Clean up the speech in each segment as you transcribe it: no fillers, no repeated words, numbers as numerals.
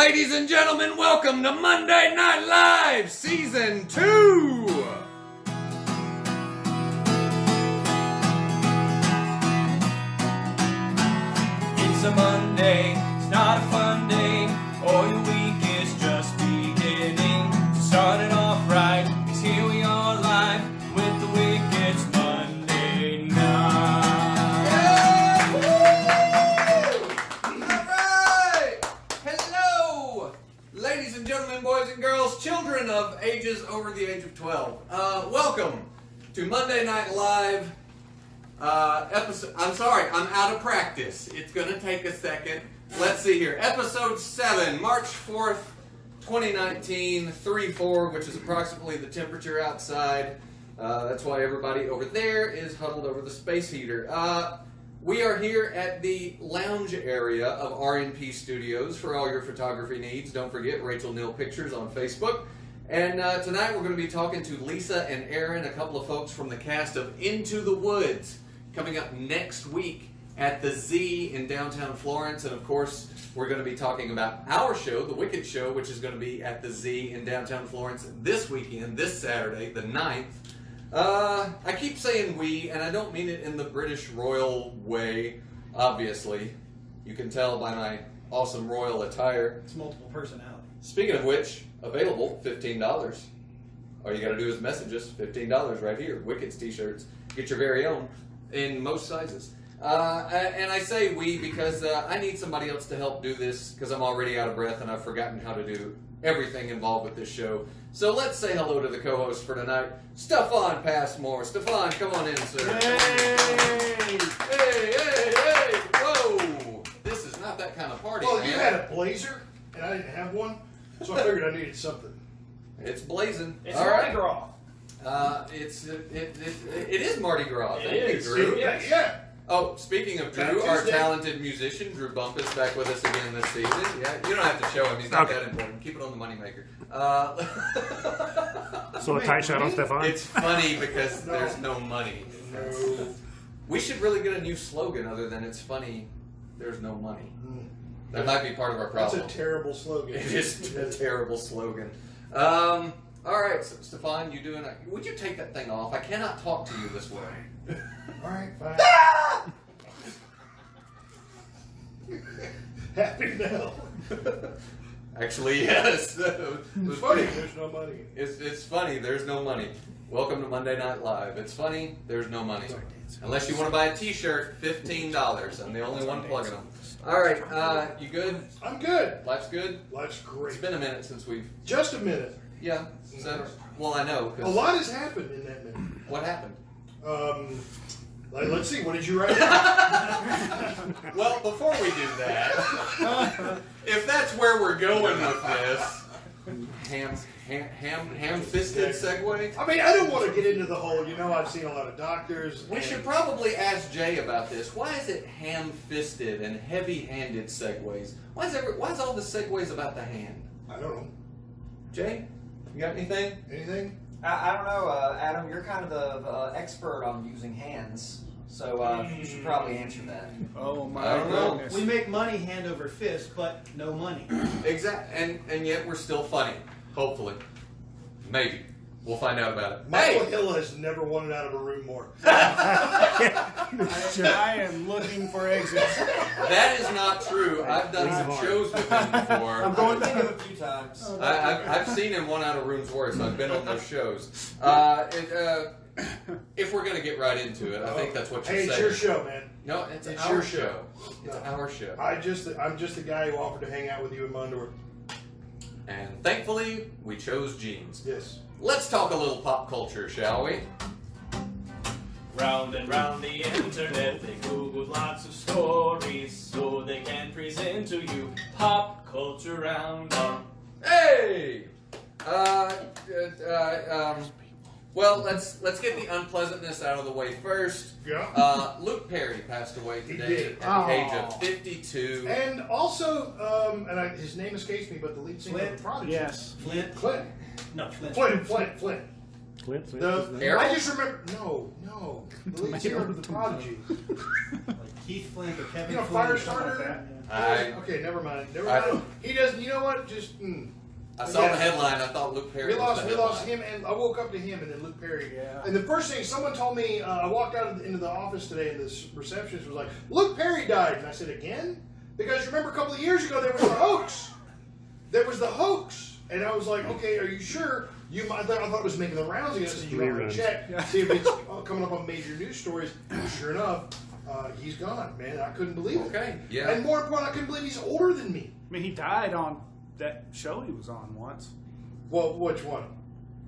Ladies and gentlemen, welcome to Monday Night Live, Season 2! It's a Monday, it's not a fun day, or your week is just beginning. So start it off right, 'cause here we are live with the Wicket's Monday Night. Alright! Hello! Ladies and gentlemen, boys and girls, children of ages over the age of 12. Welcome to Monday Night Live. Episode. I'm sorry, I'm out of practice. It's gonna take a second. Let's see here. Episode 7, March 4th, 2019, 3-4, which is approximately the temperature outside. That's why everybody over there is huddled over the space heater. We are here at the lounge area of RNP Studios for all your photography needs. Don't forget Rachel Neal Pictures on Facebook. And tonight we're going to be talking to Lisa and Aaron, a couple of folks from the cast of Into the Woods, coming up next week at the Z in downtown Florence. And of course, we're going to be talking about our show, The Wicket Show, which is going to be at the Z in downtown Florence this weekend, this Saturday, the 9th. I keep saying we, and I don't mean it in the British royal way, obviously. You can tell by my awesome royal attire. It's multiple personality. Speaking of which, available, $15. All you got to do is message us, $15 right here. Wickets t-shirts. Get your very own in most sizes. And I say we because I need somebody else to help do this because I'm already out of breath and I've forgotten how to do everything involved with this show. So let's say hello to the co-host for tonight, Stefan Passmore. Stefan, come on in, sir. Hey! Hey! Whoa! This is not that kind of party, Well, man. you had a blazer, and I didn't have one, so I figured I needed something. It's blazing. It's All Mardi right. Gras. It is Mardi Gras. It Thank is. you, Drew. Yeah. Oh, speaking of Drew, Tattoo our day. talented musician, Drew Bumpus, back with us again this season. Yeah, you don't have to show him; he's not that important. Keep it on the moneymaker. So a tight shot on Stefan? It's funny because there's no money. No. We should really get a new slogan other than "It's funny, there's no money." That might be part of our That's problem. a terrible slogan. It is a terrible slogan. All right, so, Stefan, you doing? Would you take that thing off? I cannot talk to you this way. All right, fine. Happy now. Actually, yes. It's funny. There's no money. It's funny. There's no money. Welcome to Monday Night Live. It's funny. There's no money. Unless you want to buy a T-shirt, $15. I'm the only one plugging them. All right, you good? I'm good. Life's good. Life's great. It's been a minute since we've. Just a minute. Yeah. So, well, I know. A 'Cause lot has happened in that minute. what happened? Let's see. What did you write? Well, before we do that, if that's where we're going with this, ham-fisted segue. I mean, I don't want to get into the whole. I've seen a lot of doctors. We should probably ask Jay about this. Why is it ham-fisted and heavy-handed segues? Why is all the segues about the hand? I don't know. Jay, you got anything? Anything? I don't know, Adam. You're kind of the expert on using hands, so you should probably answer that. Oh I my don't know. goodness. We make money hand over fist, but no money. Exactly, and yet we're still funny. Hopefully, maybe we'll find out about it. Michael Hey! Hill has never wanted out of a room more. I am looking for exits. That is not true. I've done some shows with him before. I've gone think of a few times. I've seen him one out of rooms worse. I've been on those shows. If we're gonna get right into it, I think that's what you're Hey, it's saying. your show, man. No, it's It's our your show. show. It's No. our show. I'm just the guy who offered to hang out with you in my underwear. And thankfully, we chose jeans. Yes. Let's talk a little pop culture, shall we? Round and round the internet, they Googled lots of stories so they can present to you pop culture roundup. Hey! Well, let's get the unpleasantness out of the way first. Yeah. Luke Perry passed away He today did. at the age of 52. And also, his name escapes me, but the lead singer of the Prodigy. Yes. Flint. Clint. No, Flint. Flint. Clint? Errol? I just remember. No. The lead singer of the Prodigy. Like Keith Flint or Kevin You know, Flint. or Firestarter? something like that, yeah. Okay, never mind. I- He doesn't. You know what? Just. I saw the headline. I thought Luke Perry. We was lost. the We lost headline. him, and I woke up to him, and then Luke Perry. Yeah. And the first thing someone told me, I walked out into the office today, and the receptionist was like, "Luke Perry died," and I said, "Again?" Because remember, a couple of years ago there was the hoax. There was the hoax, and I was like, "Okay, are you sure?" I thought it was making the rounds again. I said, "You want to check, see if it's coming up on major news stories?" And sure enough, he's gone. Man, I couldn't believe it. Okay, yeah. And more important, I couldn't believe he's older than me. I mean, he died on that show he was on once. Well, which one?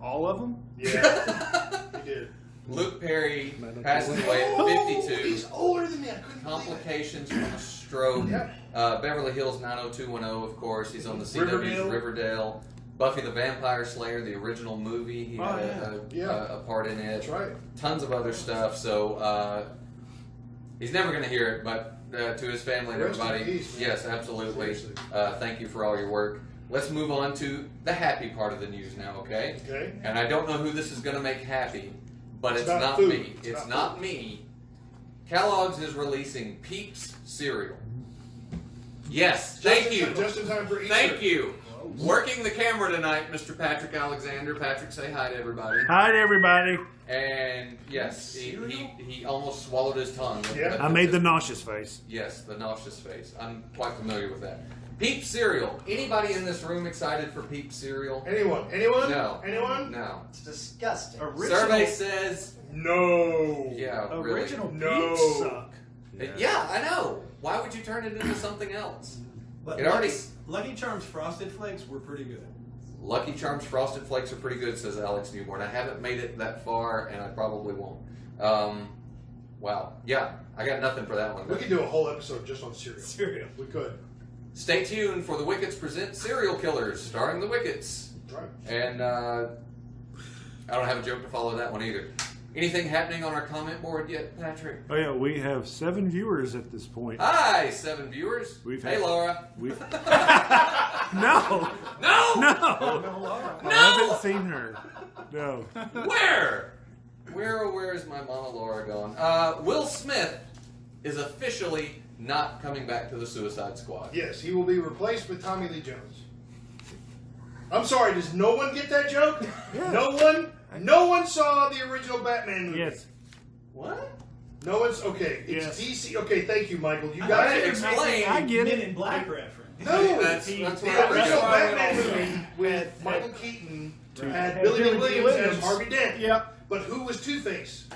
All of them? Yeah, he did. Luke Perry passed away at 52. He's older than me. I couldn't believe it. Complications from a stroke. Yep. Beverly Hills 90210, of course. He's on the CW's Riverdale. Riverdale. Buffy the Vampire Slayer, the original movie. He had a part in it. That's right. Tons of other stuff. So he's never going to hear it, but to his family and Rest in everybody, peace, man. yes, absolutely. Seriously. Thank you for all your work. Let's move on to the happy part of the news now, okay? Okay. And I don't know who this is going to make happy, but it's not not food. me. It's It's not not me. Kellogg's is releasing Peeps cereal. Yes, thank you. Just in time for Easter. Thank you. Working the camera tonight, Mr. Patrick Alexander. Patrick, say hi to everybody. Hi to everybody. And yes, he almost swallowed his tongue. Yeah. I made the nauseous face. Yes, the nauseous face. I'm quite familiar with that. Peeps cereal. Anybody in this room excited for Peeps cereal? Anyone? Anyone? No. Anyone? No. It's disgusting. Survey says, No. yeah, Original No. Peeps suck. really. Yeah, I know. Why would you turn it into something else? But It already- Lucky Charms Frosted Flakes were pretty good. Lucky Charms Frosted Flakes are pretty good, says Alex Newborn. I haven't made it that far, and I probably won't. Wow. Yeah, I got nothing for that one. We could do a whole episode just on cereal. Cereal. We could. Stay tuned for The Wickets present Serial Killers, starring The Wickets. That's right. And I don't have a joke to follow that one either. Anything happening on our comment board yet, Patrick? Oh yeah, we have 7 viewers at this point. Hi, 7 viewers. We've Hey, had- Laura. We've no, No! no, I haven't seen her. No. Where? Where's my mama Laura gone? Will Smith is officially not coming back to the Suicide Squad. Yes, he will be replaced with Tommy Lee Jones. I'm sorry, does no one get that joke? Yeah. No one? No one saw the original Batman movie. Yes. What? No one's okay. It's Yes. DC. Okay, thank you, Michael. You I got had to it. explain. I get Men it. in Black reference. No, That's the what original I Batman got. movie with Michael Keaton had Had Billy Billy Dee Dee Williams as Williams. Harvey Dent. Yep. But who was Two-Face?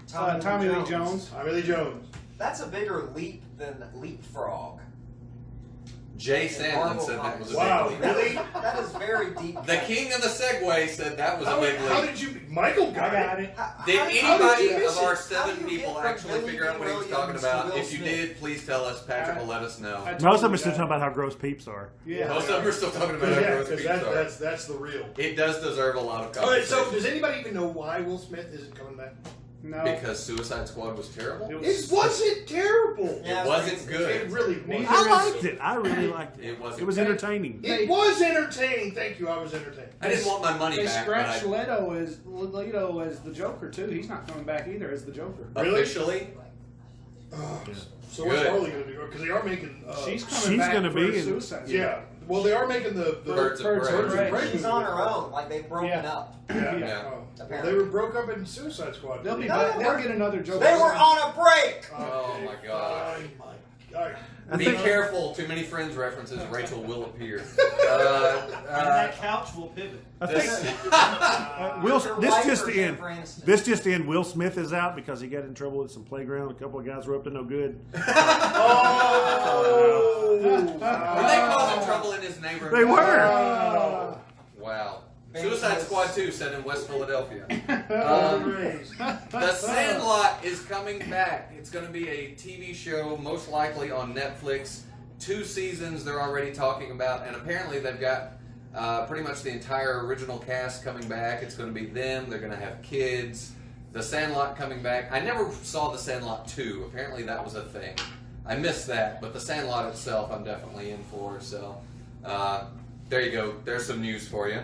Tommy Lee Jones. Tommy Lee Jones. That's a bigger leap than leapfrog. Jay Sandlin said that was a Wow, big leap. really? That is very deep. The king of the Segway said that was a How, big how leap. did you? Michael got, it. Did How anybody you miss of our it? 7 How do you people get from actually Billy figure out Dee what he was Williams talking to about? Will If you Smith? did, please tell us. Patrick will let us know. Most of them are still talking about how gross peeps are. Yeah. Most of them are still talking about how Yeah, gross because people are. that's the real. It does deserve a lot of All right, so conversation. does anybody even know why Will Smith isn't coming back? No. Because Suicide Squad was terrible? It wasn't terrible. Yeah, It wasn't it's- good. It really was. I liked it. I really liked it. It wasn't. It was entertaining. It was entertaining. Thank you. I was entertained. I didn't want my money They back, scratched but Leto as the Joker too. He's not coming back either as the Joker. I, Really? officially, So what's Good. Harley going to do? Because they are making. She's coming She's back gonna for be in- Suicide. Yeah. Well, they are making the Birds of Birds Prey. of Prey. Prey She's movie. on her own. Like they've broken Yeah. up. Yeah. Yeah. Oh. Well, Apparently. they were broke up in Suicide Squad. They'll be No, back. they They'll weren't. get another Joker. They were on a break. Oh, my God. Fine, Mike. All right. Be careful. Too many Friends references. Rachel will appear. And that couch will pivot. This, This just in. Jennifer Aniston. This just in. Will Smith is out because he got in trouble at some playground. A couple of guys were up to no good. Oh. were they causing trouble in his neighborhood? They were. Oh. Wow. Suicide Squad 2 set in West Philadelphia. Raised. The Sandlot is coming back. It's going to be a TV show, most likely on Netflix. 2 seasons they're already talking about, and apparently they've got pretty much the entire original cast coming back. It's going to be them. They're going to have kids. The Sandlot coming back. I never saw The Sandlot 2. Apparently that was a thing. I missed that, but The Sandlot itself I'm definitely in for. So there you go. There's some news for you.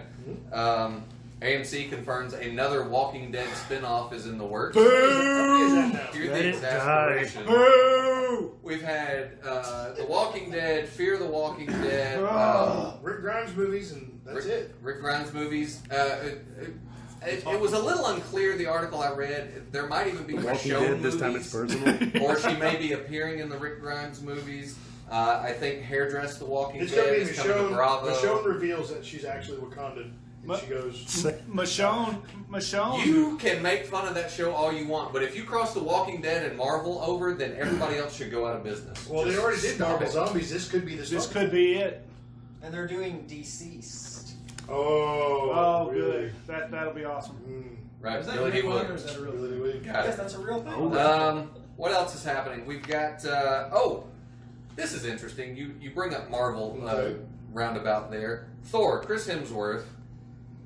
AMC confirms another Walking Dead spin-off is in the works. How many is that now? Hear Let the it exasperation. Boo! We've had The Walking Dead, Fear the Walking Dead, Rick Grimes movies, and that's it. Rick Grimes movies. It was a little unclear, the article I read. There might even be Walking Michonne Dead, movies. this time it's personal. Or she may be appearing in the Rick Grimes movies. I think Hairdress the Walking It's going Dead to be is coming to Bravo. Michonne reveals that she's actually Wakandan. And she goes, Michonne. You can make fun of that show all you want, but if you cross The Walking Dead and Marvel over, then everybody else should go out of business. well, they Just already did stop Marvel it. Zombies. This could be the This start. could be it. And they're doing Deceased. Oh, Oh, really? good. That'll be awesome. Right, Is that Billy D. real one or Williams. is that a real Really, thing? really. Got Yes, it. that's a real thing. What else is happening? We've got this is interesting. You bring up Marvel Okay. roundabout there. Thor, Chris Hemsworth,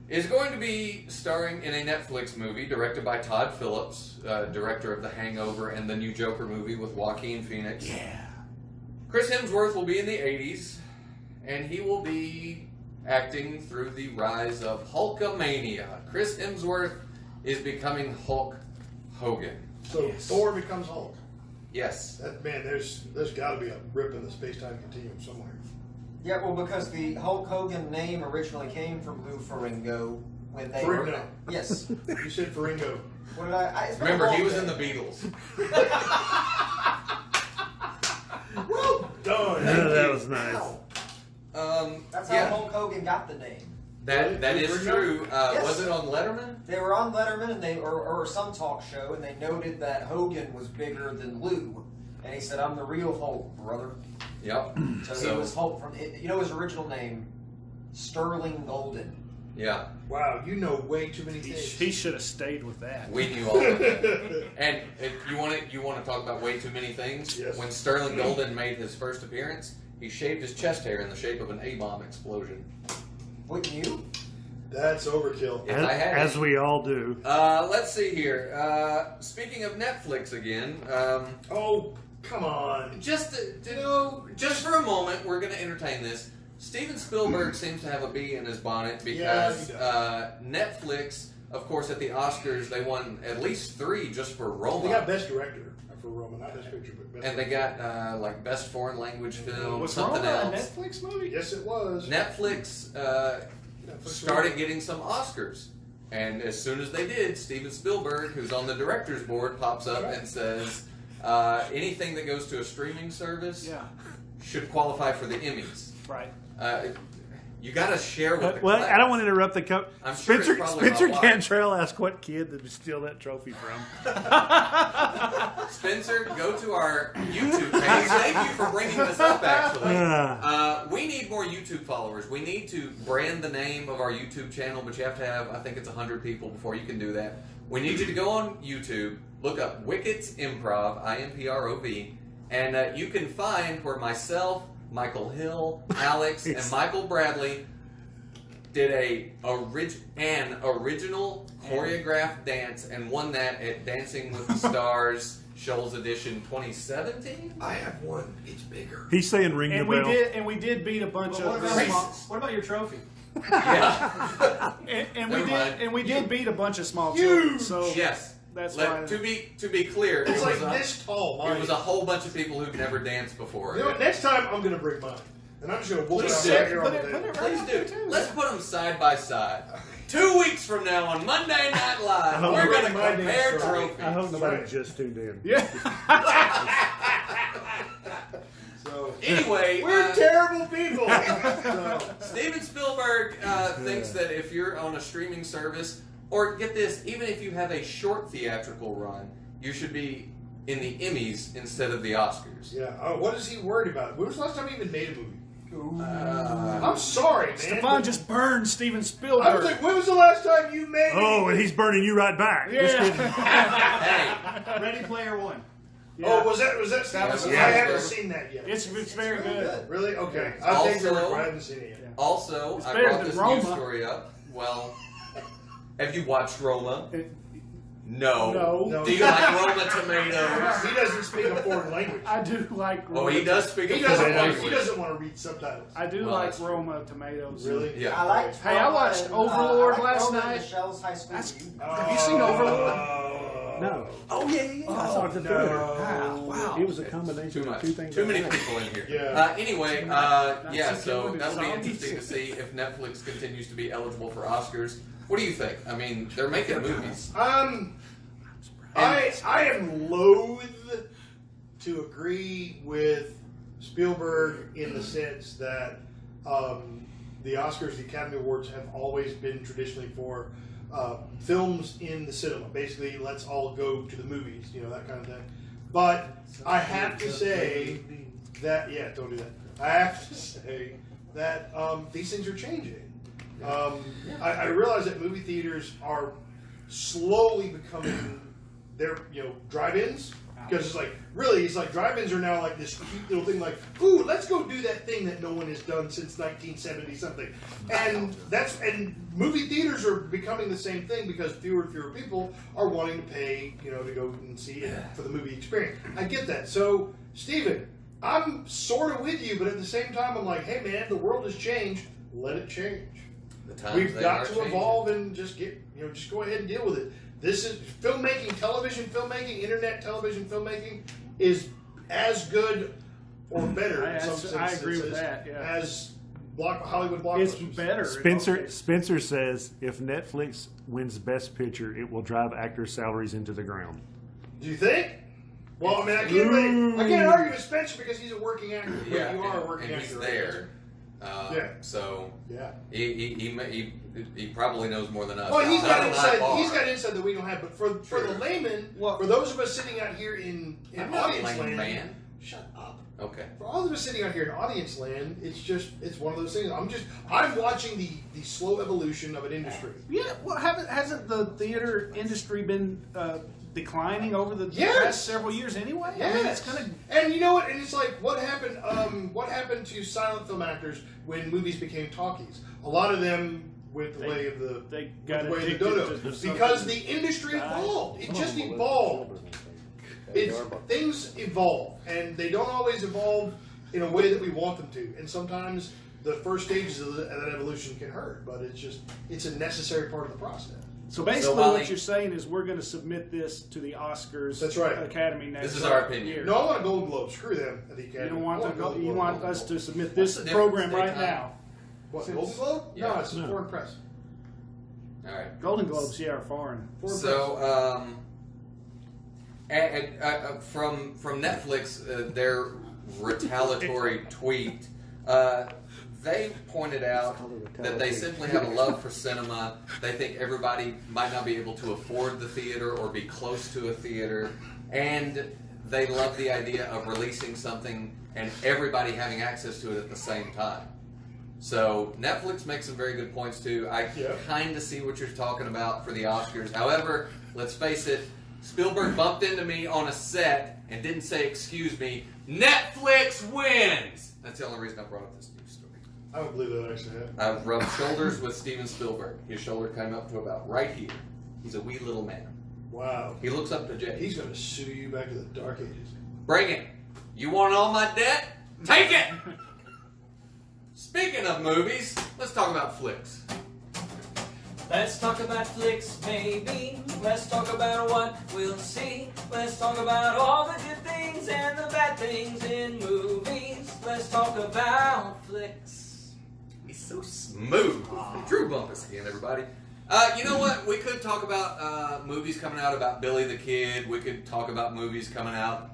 is going to be starring in a Netflix movie directed by Todd Phillips, director of The Hangover and the new Joker movie with Joaquin Phoenix. Yeah. Chris Hemsworth will be in the 80s, and he will be acting through the rise of Hulkamania. Chris Hemsworth is becoming Hulk Hogan. So Thor becomes Hulk. Yes. That man, there's got to be a rip in the space-time continuum somewhere. Yeah, well, because the Hulk Hogan name originally came from Lou Ferrigno when they Ferrigno. were. Yes. You said Faringo. What did I it's been a Remember, he long was day. in the Beatles. Well done. That was nice. That's how yeah, Hulk Hogan got the name. that is Ferrigno? true. Yes. Was it on Letterman? They were on Letterman and or some talk show, and they noted that Hogan was bigger than Lou, and he said, "I'm the real Hulk, brother." Yep. So, he was Hulk from his original name, Sterling Golden. Yeah, Wow, you know way too many He things. should have stayed with that. we knew all of that. And if you want to talk about way too many things. Yes. When Sterling Golden made his first appearance, he shaved his chest hair in the shape of an A-bomb explosion. Wouldn't you? That's overkill. If I had As we all do. let's see here. Speaking of Netflix again, Oh, come on. just for a moment, we're going to entertain this. Steven Spielberg seems to have a bee in his bonnet because Yeah, Netflix, of course, at the Oscars, they won at least 3 just for Roma. They got Best Director for Roma, not Best Picture, but Best And they Director. got like Best Foreign Language Film, Was something Roma a else. Netflix movie? Yes, it was. Netflix Netflix started getting some Oscars. And as soon as they did, Steven Spielberg, who's on the director's board, pops up and says, anything that goes to a streaming service Yeah. should qualify for the Emmys. Right. You got to share with the Well, class. I don't want to interrupt the I'm sure it's probably Spencer about why. Cantrell asked what kid did we steal that trophy from. Spencer, go to our YouTube page. Thank you for bringing this up, actually. We need more YouTube followers. We need to brand the name of our YouTube channel, but you have to have, I think it's 100 people before you can do that. We need you to go on YouTube, look up Wickets Improv, IMPROV, and you can find where myself, Michael Hill, Alex, and Michael Bradley did an original choreographed dance and won that at Dancing with the Stars Shoals Edition 2017. I have one. It's bigger. He's saying ring And the we bell. did beat a bunch But of what about your trophy? Yeah. and we did beat a bunch of small Huge. children. So Yes. that's Let- why. to be clear, It's it like was this tall. it was a whole bunch of people who've never danced before. You know what? Next time I'm gonna bring mine, and I'm just gonna whoop it Please out do. right here on the Put table. it Please right do. up there, too. Let's put them side by side. 2 weeks from now on Monday Night Live, hope we're going to my compare name's right. trophies. I hope nobody right. just tuned in. Yeah. So Anyway, we're terrible people. So, Steven Spielberg thinks that if you're on a streaming service, or get this, even if you have a short theatrical run, you should be in the Emmys instead of the Oscars. yeah. Oh, what is he worried about? When was the last time he even made a movie? Uh, I'm sorry, man. Stefan just burned Steven I Spielberg. was like, when was the last time you made? Oh, and he's burning you right back. Just kidding. hey, Ready Player One. Oh, was that That was- I haven't seen that yet. It's very good. Really? Okay. Yeah. I'll take the Also- risk. I haven't seen it yet. also, It's I better brought than this Roma. news story up. Well, have you watched Roma? No. No. Do you like Roma tomatoes? He doesn't speak a foreign language. I do like. Oh, he does speak He a foreign doesn't language. want to read subtitles. I do Well, like that's true. Roma tomatoes. Really? Yeah. I liked. Hey, I watched Overlord last night. Michelle's High School. Have you seen Overlord? No. Oh yeah. I saw it in the no. theater. Wow. It was a combination Too of much. two things. Too many I liked. people in here. Yeah. Anyway, Not yeah. so So good that'll be zombies. interesting to see if Netflix continues to be eligible for Oscars. What do you think? I mean, they're making movies. I am loath to agree with Spielberg in the sense that the Oscars, the Academy Awards, have always been traditionally for films in the cinema. Basically, let's all go to the movies, that kind of thing. But I have to say that, don't do that. I have to say that these things are changing. I realize that movie theaters are slowly becoming drive-ins, because it's like drive-ins are now like this cute little thing, like, ooh, let's go do that thing that no one has done since 1970 something, and movie theaters are becoming the same thing because fewer and fewer people are wanting to pay, to go and see it for the movie experience. I get that. So, Steven, I'm sort of with you, but at the same time, I'm like, hey man, the world has changed. Let it change. The times We've they got are to changing. evolve and just just go ahead and deal with it. This is filmmaking, television filmmaking, internet television filmmaking is as good or better in some senses I agree with that, yeah. as Hollywood It's blockbusters. better. Spencer says if Netflix wins Best Picture, it will drive actors' salaries into the ground. Do you think? Well, I mean, I can't argue with Spencer because he's a working actor. But Yeah, you are a working and actor. he's right? there. Yeah. So Yeah. he probably knows more than us. Well, he's Not got on insight. my He's bar. got insight that we don't have. But for Sure. the layman, Well- for those of us sitting out here in I'm not a audience lame land, man. shut up. Okay. For all of us sitting out here in audience land, it's one of those things. I'm watching the slow evolution of an industry. Yeah, well, hasn't the theater industry been declining over the Yes. past several years anyway? I mean, it's kind of. And you know what? And it's like, what happened? What happened to silent film actors when movies became talkies? A lot of them went the way of the they got the way of the addicted dodo to something. because the industry evolved. It just evolved. Things evolve, and they don't always evolve in a way that we want them to. And sometimes the first stages of that evolution can hurt, but it's a necessary part of the process. So basically, Molly- what you're saying is we're going to submit this to the Oscars. That's right. Academy next. This is our opinion. year. No, I want a Golden Globe. Screw them at the Academy. You don't want I the, Golden you Globe. want Golden us Globe. to submit What's this the program difference, right daytime? now. What, Since- Golden Globe? Yeah. No, it's No. foreign press. All right. Golden Globes, yeah, are foreign. Foreign So, from Netflix, their retaliatory tweet, they pointed out that they simply have a love for cinema. They think everybody might not be able to afford the theater or be close to a theater, and they love the idea of releasing something and everybody having access to it at the same time. So Netflix makes some very good points too. I Yeah. kind of see what you're talking about for the Oscars. However, let's face it, Spielberg bumped into me on a set and didn't say excuse me. Netflix wins! That's the only reason I brought up this news story. I don't believe that actually happened. I've rubbed shoulders with Steven Spielberg. His shoulder came up to about right here. He's a wee little man. Wow. He looks up to Jay. He's going to sue you back to the dark ages. Bring it. You want all my debt? Take it! Speaking of movies, let's talk about flicks. Let's talk about flicks, baby. Let's talk about what we'll see. Let's talk about all the good things and the bad things in movies. Let's talk about flicks. He's so smooth. Drew Bumpus again, everybody. You know what? We could talk about movies coming out about Billy the Kid. We could talk about movies coming out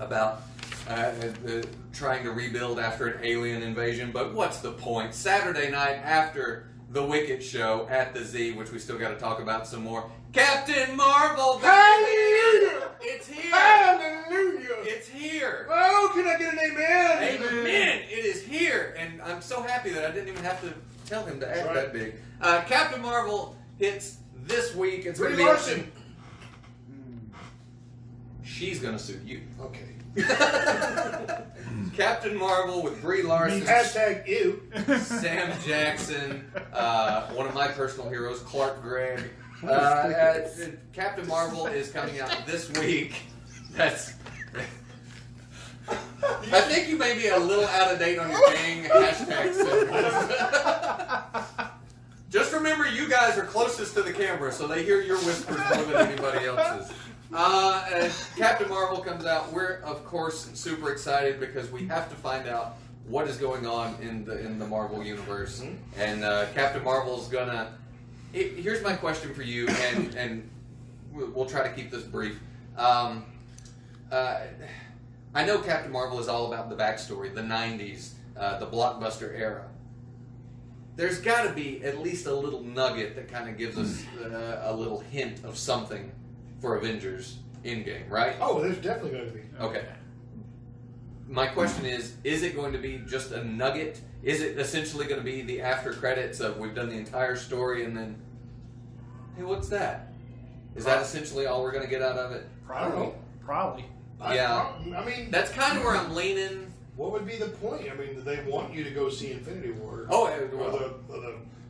about trying to rebuild after an alien invasion. But what's the point? Saturday night after the Wicked show at the Z, which we still got to talk about some more. Captain Marvel, baby! Hallelujah! It's here! Hallelujah! It's here! Oh, can I get an amen? Amen! It is here, and I'm so happy that I didn't even have to tell him to act Right. that big. Captain Marvel hits this week. It's going Brie to be Larson. She's going to sue you. Okay. Captain Marvel with Brie Larson, Hashtag ew. Sam Jackson, one of my personal heroes, Clark Gregg, Captain Marvel is coming out this week. That's. I think you may be a little out of date on your dang hashtag. Just remember, you guys are closest to the camera, so they hear your whispers more than anybody else's. Captain Marvel comes out. We're of course super excited because we have to find out what is going on in the Marvel universe. And Captain Marvel's gonna. Here's my question for you, and we'll try to keep this brief. I know Captain Marvel is all about the backstory, the 90s, the blockbuster era. There's got to be at least a little nugget that kind of gives us a little hint of something for Avengers Endgame, right? Oh, there's definitely going to be. Okay. My question is it going to be just a nugget? Is it essentially going to be the after credits of we've done the entire story and then, hey, what's that? Is that essentially all we're going to get out of it? Probably. Yeah. I mean, That's kind of where I'm leaning. what would be the point? I mean, they want you to go see Infinity War. Oh, Or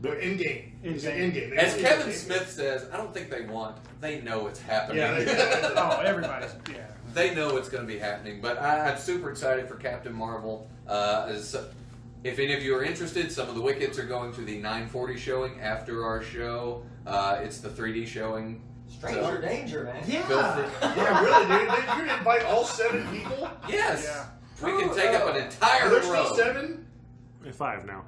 the Endgame. It's an Endgame. as Kevin Smith says, I don't think they want. They know it's happening. Yeah. Oh, everybody's, yeah. They know it's going to be happening. But I'm super excited for Captain Marvel. If any of you are interested, some of the Wickets are going to the 9:40 showing after our show. It's the 3D showing. Stranger danger, man. Feel Yeah. free- Yeah, really, dude. You're going to invite all 7 people? Yes. Yeah. We can take up an entire Are there row. still 7? 5 now.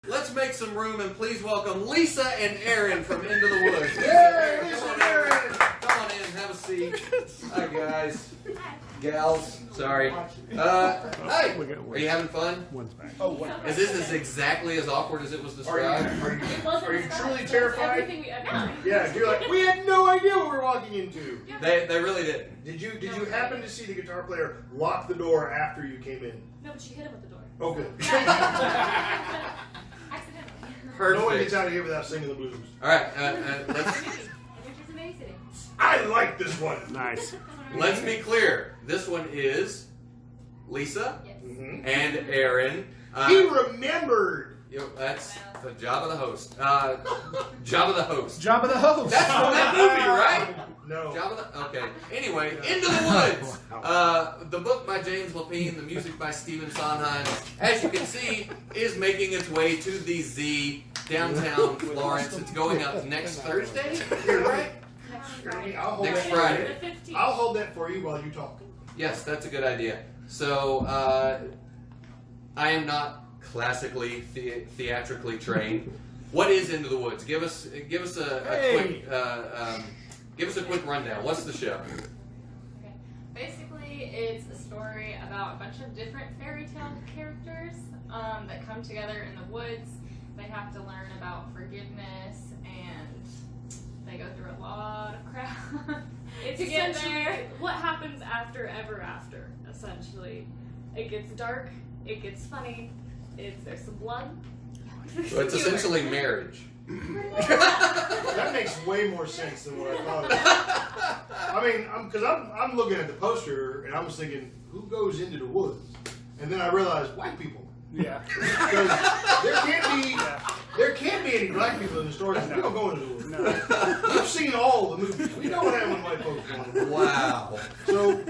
Let's make some room and please welcome Lisa and Aaron from Into the Woods. Yay, Come Lisa on and Aaron. Come on in, have a seat. Hi guys. Gals. Sorry. Hey, are you having fun? One's back. Oh, what? Is this exactly as awkward as it was described? Are you truly terrified? Everything we, no. Yeah, you're like, we had no idea what we were walking into. They really didn't. Did you happen to see the guitar player lock the door after you came in? No, but she hit him with the door. Oh, good. Accidentally. No one gets Perfect. out of here without singing the blues. All right, Avengers Amazing. I like this one. Nice. let's be clear. This one is Lisa Yes. Mm-hmm. and Aaron. He remembered. That's the job of the host. Job of the host. Job of the host. That's from that movie, right? No. Job of the, okay. Anyway, Into the Woods. The book by James Lapine, the music by Stephen Sondheim, as you can see, is making its way to the Z, downtown Florence. It's going up next Thursday, right? I'll hold Next that Friday. The 15th. I'll hold that for you while you talk. Yes, that's a good idea. So, I am not classically theatrically trained. What is Into the Woods? Give us a quick give us a quick rundown. What's the show? Okay. Basically, it's a story about a bunch of different fairy tale characters that come together in the woods. They have to learn about forgiveness, and they go through a lot of crap. It's to get essentially there. what happens after Ever After, essentially. It gets dark, it gets funny, there's some blood. So it's essentially marriage. That makes way more sense than what I thought. I mean, because I'm looking at the poster and I was thinking, who goes into the woods? And then I realized white people. Yeah. Because there can't be any black people in the story. We don't go into the woods. No. You've seen all the movies. We know what happens when white folks go into the woods. Wow. So,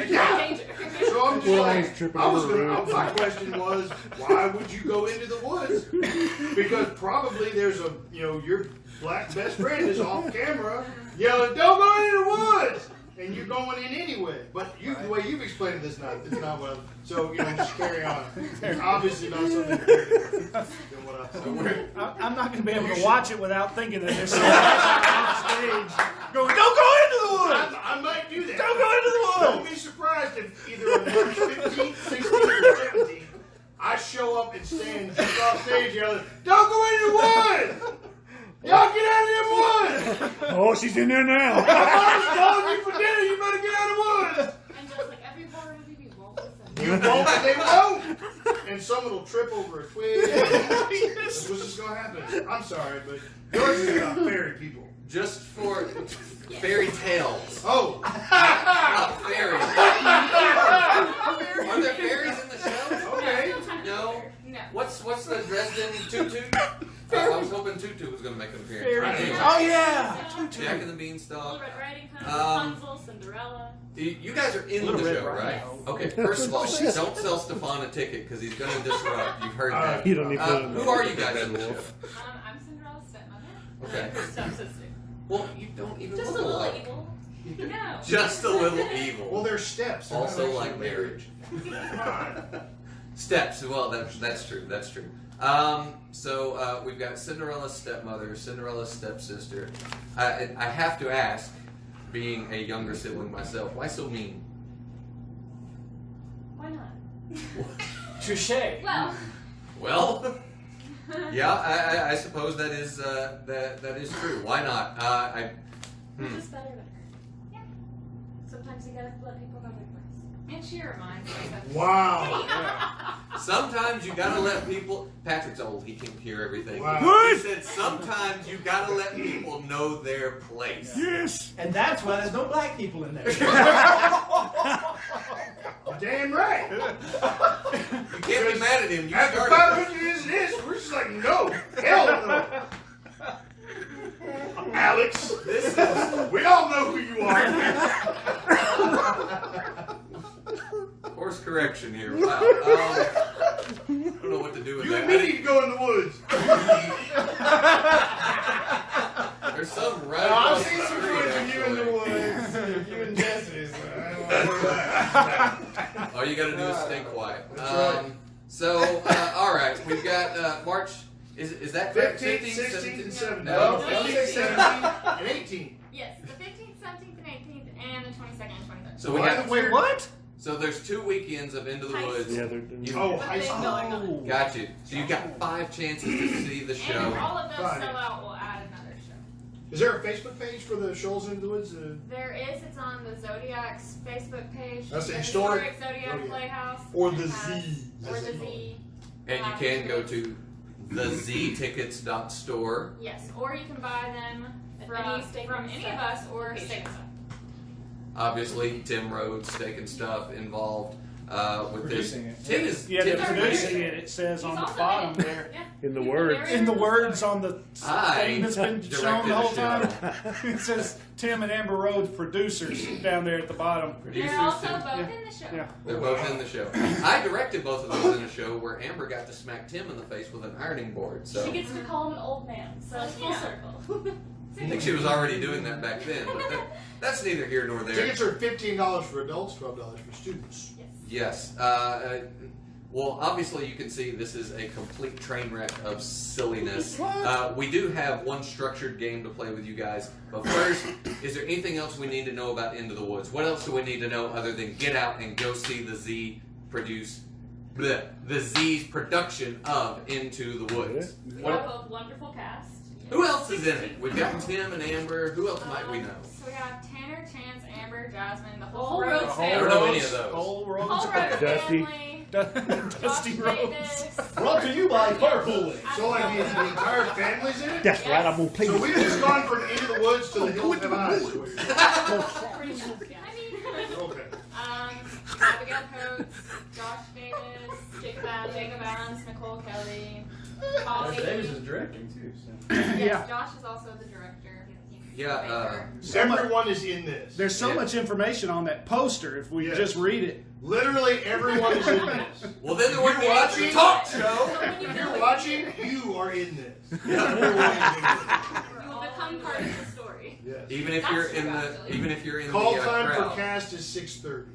yeah. Danger. So I'm just Well, like, he's tripping I was over gonna, the my question was, why would you go into the woods? Because probably there's your black best friend is off camera yelling, "Don't go into the woods," and you're going in anyway. But the way you've explained it, it's not what. So just carry on. It's obviously not something than what I thought. I'm not going to be able to watch it without thinking that there's someone on stage going, "Don't go into the woods! I might do that. Don't go into the Don't woods!" be surprised if either on March 15th, 16th, or 17th, I show up and stand just off stage yelling, "Don't go into the woods! Y'all get out of them woods! Oh, she's in there now. I was calling you for dinner, you better get out of the woods!" And just like every horror movie, we won't listen. You won't, and they won't! And someone will trip over a twig. That's what's just gonna happen. I'm sorry, but yours is about fairy people. Just for fairy tales. Oh! Not fairies. Are there fairies in the show? Okay. No. No. What's the Dresden Toot Toot? I was hoping Tutu was going to make an appearance. Anyway, Oh yeah. Jack and the Little Beanstalk. Red Riding Hood, Rapunzel, Cinderella. You guys are in the Little Red show, right? Rhino. Okay, first of all, don't sell Stefan a ticket because he's going to disrupt. You've heard that. You don't need to. Who are you guys in the show? I'm Cinderella's stepmother. Okay. Her stepsister. Well, you don't even Just a look little alike. evil. No. Just a little evil. Well, there's steps. They're not Also actually like marriage. Come on. Steps. Well, that's true. That's true. So we've got Cinderella's stepmother, Cinderella's stepsister. I have to ask, being a younger sibling myself, why so mean? Why not? Touche. Well, Well, yeah, I suppose that is that is true. Why not? We're just better than her. Yeah. Sometimes you gotta let people know their place. and she reminds me of Wow. Sometimes you gotta let people. Patrick's old; he can hear everything. Wow. He said sometimes you gotta let people know their place. Yes. And that's why there's no black people in there. Damn right. You can't be mad at him. You After started. 500 years of this, we're just like, no. Hell no. Alex, This is we all know who you are. course correction here. Wow. I don't know what to do with You that. and me need to go in the woods. There's some right I've across seen the some street, footage of you in the actually. woods. You and Jesse. So I don't want to do that. All you gotta do is stay quiet. That's right. So, all right, we've got March. Is that correct? 15th, 16th, and 17th. No. 15th, 17th, and 18th. yes, the 15th, 17th, and 18th, and the 22nd and 23rd. So we Why got. the- Wait, what? So there's 2 weekends of Into the High Woods. Yeah, they're. Oh, But high they've school. going on. Got you. So you've got 5 chances to see the And if show. all of those Fine. sell out, we'll add another show. Is there a Facebook page for the Shoals into the Woods? There is. It's on the Zodiac's Facebook page. That's the historic Zodiac Zodiac. Playhouse. Or the It has- Z, Or as the it Z. And you can go to theztickets.store. Yes, or you can buy them At from any Steak and any Stuff of us or location. Steak and Stuff. Obviously, Tim Rhodes, Steak and Stuff involved with Producing this. it. Tim is Yeah, they're Tim's producing it. It says He's on the also bottom in it. there. Yeah. In the He's words. very In the good words story. on the I thing that's been shown the whole time, directed it says Tim and Amber Rhodes producers down there at the bottom. Producers, They're also Tim. both Yeah. in the show. Yeah. They're both in the show. I directed both of those in a show where Amber got to smack Tim in the face with an ironing board. So She gets to call him an old man, so it's full Yeah. circle. I think she was already doing that back then. But that's neither here nor there. Tickets are $15 for adults, $12 for students. Yes. Yes. Well, obviously, you can see this is a complete train wreck of silliness. We do have one structured game to play with you guys. But first, is there anything else we need to know about Into the Woods? What else do we need to know other than get out and go see the Z's production of Into the Woods? We What- have a wonderful cast. Who else is in it? We've got Tim and Amber. Who else might we know? So we have Tanner, Chance, Amber, Jasmine, the Whole whole Rhodes Rhodes I don't family. know any of those. Cole Whole Rhodes. Rhodes Dusty. family. Dusty Josh Rhodes. Davis. Brought to you by Carpooling. So like the entire family's in it? That's right. I'm gonna play. So we've just gone from Into the Woods to the Hills Have Eyes. is what you're saying. Pretty much, yeah. I mean, Okay. Abigail Coates, Josh Davis, Jacob Adams, Nicole Kelly, Holly. Davis is directing too. So. Yes, Yeah. Josh is also the director. Yeah, Everyone is in this. There's so Yeah. much information on that poster if we Yes. just read it. Literally everyone is in this. Well, then they wouldn't You're watch the watching? talk show. If you're watching, you are in this. You will become part of the story. Yes. Even if That's you're true, in the, actually. even if you're in Call the time crowd. for cast is 6:30.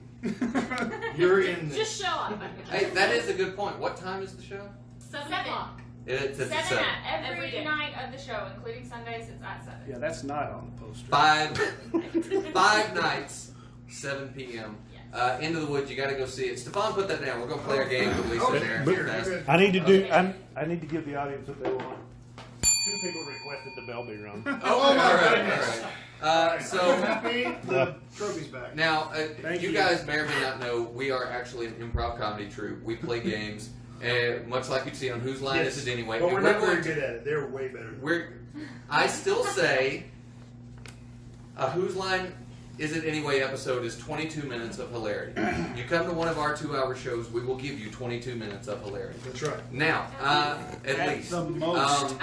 You're in this. Just show up. Hey, that is a good point. What time is the show? 7 o'clock. It's at 7 7. at every Every day. night of the show, including Sundays, it's at 7. Yeah, that's not on the poster. 5 nights, 7 p.m. Into the Woods. You got to go see it. Stefan, put that down. We're gonna play our game with Lisa and Aaron But- here fast. I need to do. I need to give the audience what they want. 2 people requested the bell be rung. Oh, all my right, goodness. all right. So happy the trophy's back. Now, Thank you you. guys may or may not know, we are actually an improv comedy troupe. We play games, much like you'd see on Whose Line Is It Anyway. But And we're not going very good at it. They're way better. I still say, Whose Line Is It Anyway episode is 22 minutes of hilarity. You come to one of our 2-hour shows, we will give you 22 minutes of hilarity. That's right. Now, at least. the most.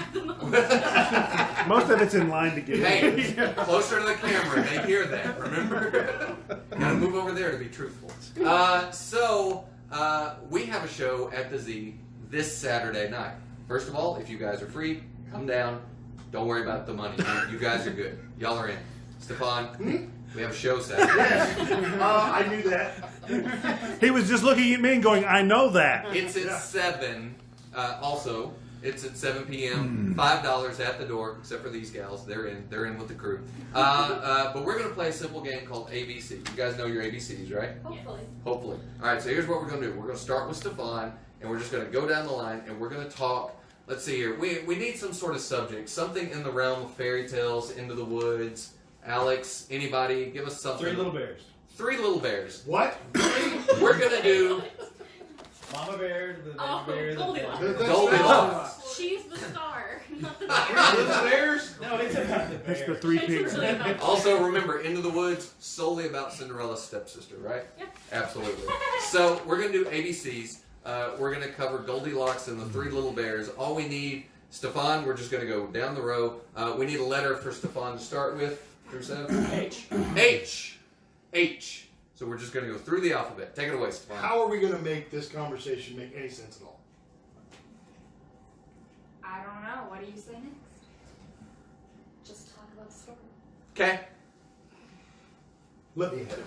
Most of it's in line to get in. Hey, closer to the camera. They hear that. Remember? Gotta move over there to be truthful. We have a show at the Z this Saturday night. First of all, if you guys are free, come down. Don't worry about the money. You guys are good. Y'all are in. Stefan, we have a show Saturday. Yes. I knew that. He was just looking at me and going, I know that. It's at 7. Also, it's at 7 p.m. $5 at the door, except for these gals. They're in with the crew. But we're going to play a simple game called ABC. You guys know your ABCs, right? Hopefully. Hopefully. All right, so here's what we're going to do. We're going to start with Stefan, and we're just going to go down the line, and we're going to talk. Let's see here. We need some sort of subject, something in the realm of fairy tales, Into the Woods. Alex, anybody, give us something. 3 little bears. 3 little bears. What? We're going to do Mama bear, the Oh, baby bear, the Goldilocks. daddy bear. Goldilocks. She's the star, not the Little bears? No, it's about the It's the bear. 3 It's pigs. really about Also, remember, Into the Woods, solely about Cinderella's stepsister, right? Yep. Absolutely. So, we're going to do ABCs. We're going to cover Goldilocks and the 3 little bears. All we need, Stefan, we're just going to go down the row. We need a letter for Stefan to start with. Through 7? H. H. H. So, we're just going to go through the alphabet. Take it away, Stefan. How are we going to make this conversation make any sense at all? I don't know. What do you say next? Just talk about the story. Okay. Let me hit it.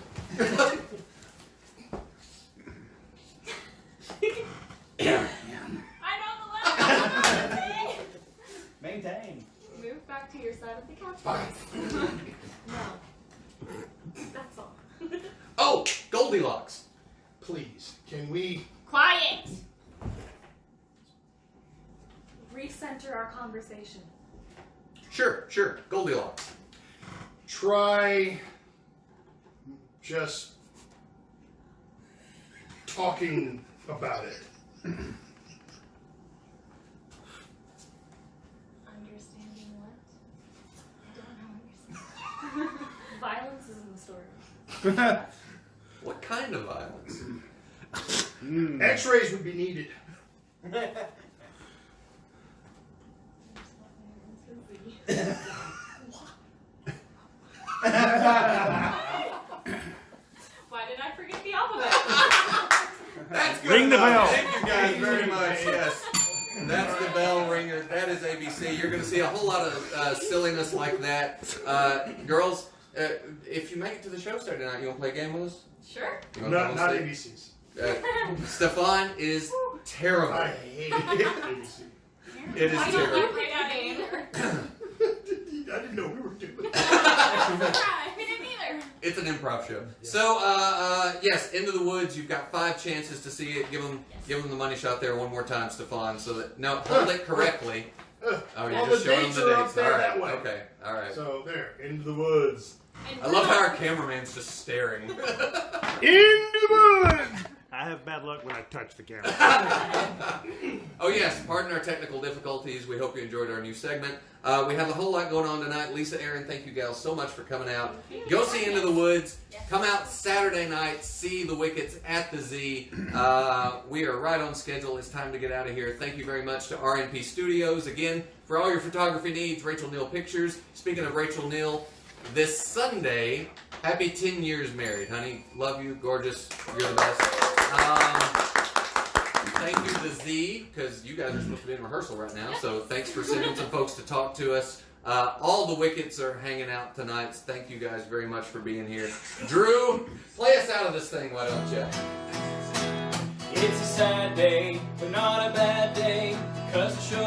I know the letter. Maintain. Move back to your side of the couch, Fine. please. No. That's all. Oh, Goldilocks. Please, can we... Quiet. Recenter our conversation. Sure. Goldilocks. try just talking about it? Understanding what? I don't know. Violence is in the story. What kind of violence? X-rays would be needed. Why did I forget the alphabet? That's good Ring the enough. bell. Thank you guys very much. Yes. That's the bell ringer. That is ABC. You're going to see a whole lot of silliness like that. Girls, if you make it to the show Saturday night, you want to play a game with us? Sure. You wanna Not come on ABCs. stage? Stefan is terrible. I hate ABC. It is I don't terrible. like that either. I didn't know we were doing it. I didn't either. It's an improv show. So, yes, Into the Woods. You've got 5 chances to see it. Give them the money shot there one more time, Stefan. So that no, hold it correctly. Oh, you're Well, just the showing dates them the are up dates. there All right. that way. Okay. All right. So there, into the woods. I love how our cameraman's just staring. Into the woods! I have bad luck when I touch the camera. Oh yes, pardon our technical difficulties. We hope you enjoyed our new segment. We have a whole lot going on tonight. Lisa, Aaron, thank you gals so much for coming out. Go see Into the Woods. Come out Saturday night. See the Wickets at the Z. We are right on schedule. It's time to get out of here. Thank you very much to RNP Studios. Again, for all your photography needs, Rachel Neal Pictures. Speaking of Rachel Neal, this Sunday, happy 10 years married, honey. Love you, gorgeous. You're the best. Thank you to Z, because you guys are supposed to be in rehearsal right now, so thanks for sending some folks to talk to us. All the Wickets are hanging out tonight. Thank you guys very much for being here. Drew, play us out of this thing, why don't you? It's a sad day, but not a bad day, 'cause the show